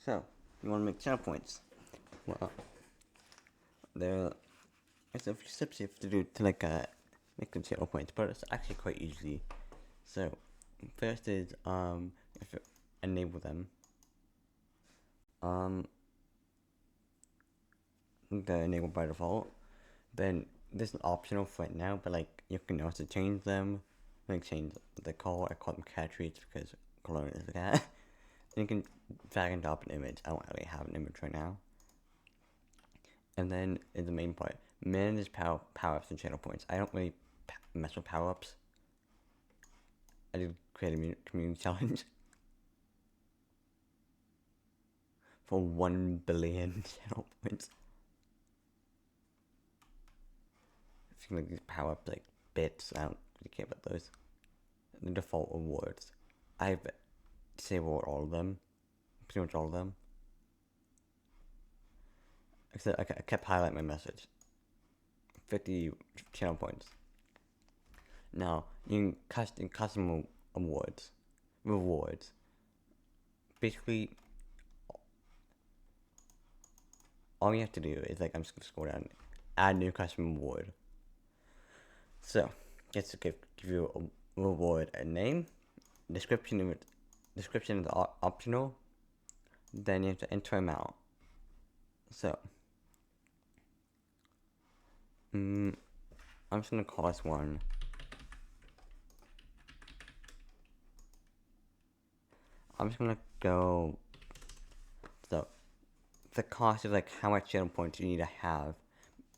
So, you want to make channel points. Well, there's a few steps you have to do to make the channel points, but it's actually quite easy. So, first is if you enable them. They're enabled by default. Then this is optional for right now, but like you can also change them. Like change the color. I call them cat treats because color is a cat. And you can drag and drop an image. I don't really have an image right now. And then is the main part. Manage power ups and channel points. I don't really mess with power ups. I did create a community challenge for 1 billion channel points. If you can like power up like bits, I don't really care about those. The default awards. I've disabled all of them. Pretty much all of them. Except I kept highlighting my message. 50 channel points. Now, you can custom awards. Rewards. Basically, all you have to do is like, I'm just gonna scroll down. Add new custom reward. So, gets to give you a reward a name. Description is optional. Then you have to enter amount. So, I'm just gonna call this one. I'm just gonna go. So, the cost is like how much channel points you need to have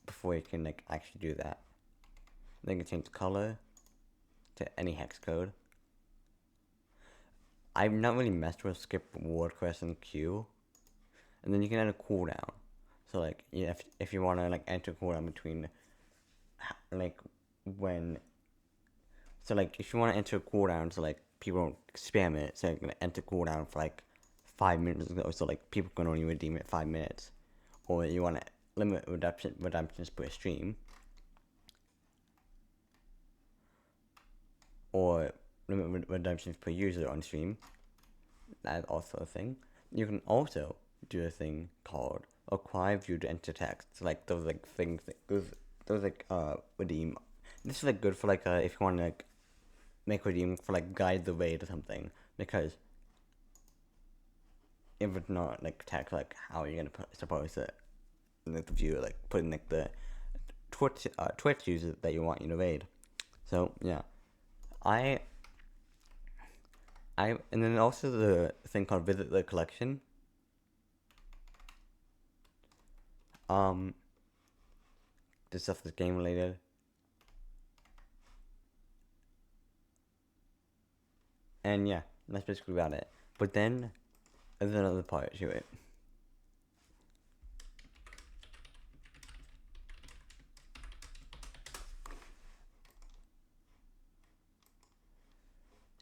before you can like actually do that. Then you can change the color to any hex code. I've not really messed with skip reward quest and queue. And then you can add a cooldown. So like, yeah, if you want to like enter cooldown between like when, so like if you want to enter a cooldown so like people don't spam it, so you're gonna enter cooldown for like 5 minutes ago, so like people can only redeem it 5 minutes, or you want to limit redemptions per stream, or limit redemptions per user on stream. That's also a thing. You can also do a thing called acquire view to enter text. So like those like things that those like redeem. This is like good for like if you want to like make redeem for like guide the way to something, because if it's not like text, like how are you gonna suppose that like the viewer like putting like the Twitch user that you want you to raid. So yeah, I and then also the thing called visit the collection. This stuff that's game related. And yeah, that's basically about it. But then there's another part to it.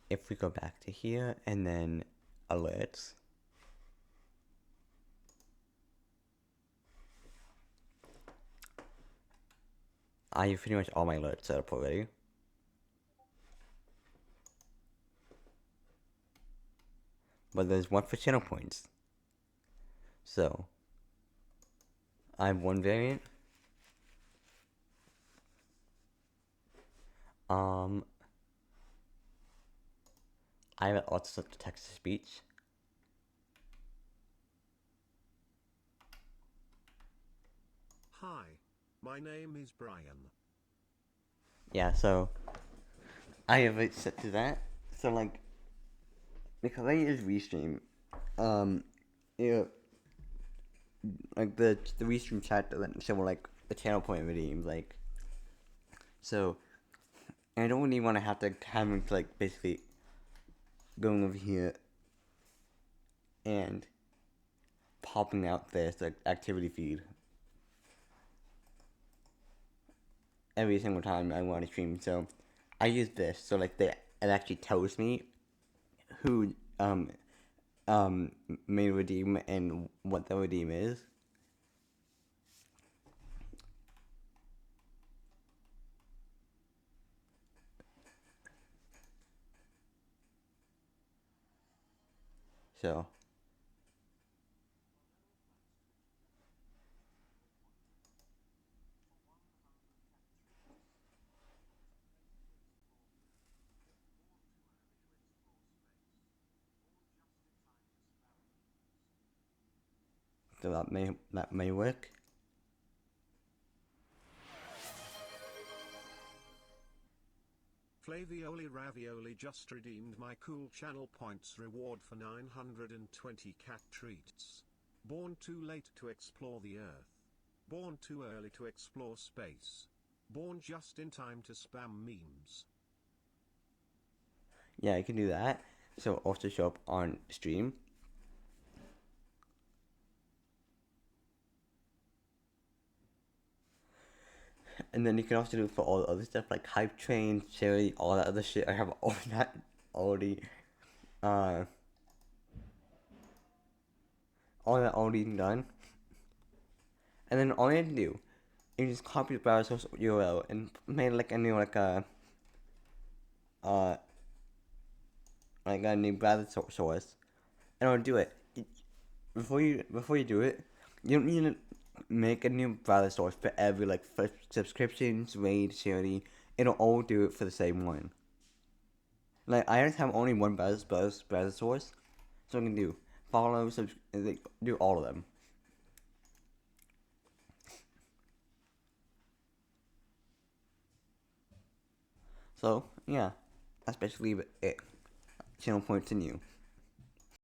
If we go back to here and then alerts, I have pretty much all my alerts set up already. But there's one for channel points. So I have one variant. I have it also set to text to speech. Hi, my name is Brian. Yeah, so I have it set to that. So like, because I use Restream, you know, like the Restream chat doesn't show like the channel point redeems, like, so I don't really want to have to have to like basically going over here and popping out this like activity feed every single time I want to stream. So I use this, so like it actually tells me who may redeem and what the redeem is. So So that may work. Flavioli Ravioli just redeemed my cool channel points reward for 920 cat treats. Born too late to explore the earth. Born too early to explore space. Born just in time to spam memes. Yeah, you can do that. So also show up on stream. And then you can also do it for all the other stuff like hype train, cherry, all that other shit. I have all that already. Uh, all that already done. And then all you have to do is just copy the browser source URL and make like a new uh like a new browser source, and I'll do it. Before you do it, you don't need to make a new browser source for every like for subscriptions, raid, charity. It'll all do it for the same one. Like I just have only one browser source, so I can do follow, do all of them. So yeah, that's basically it. Channel points to new.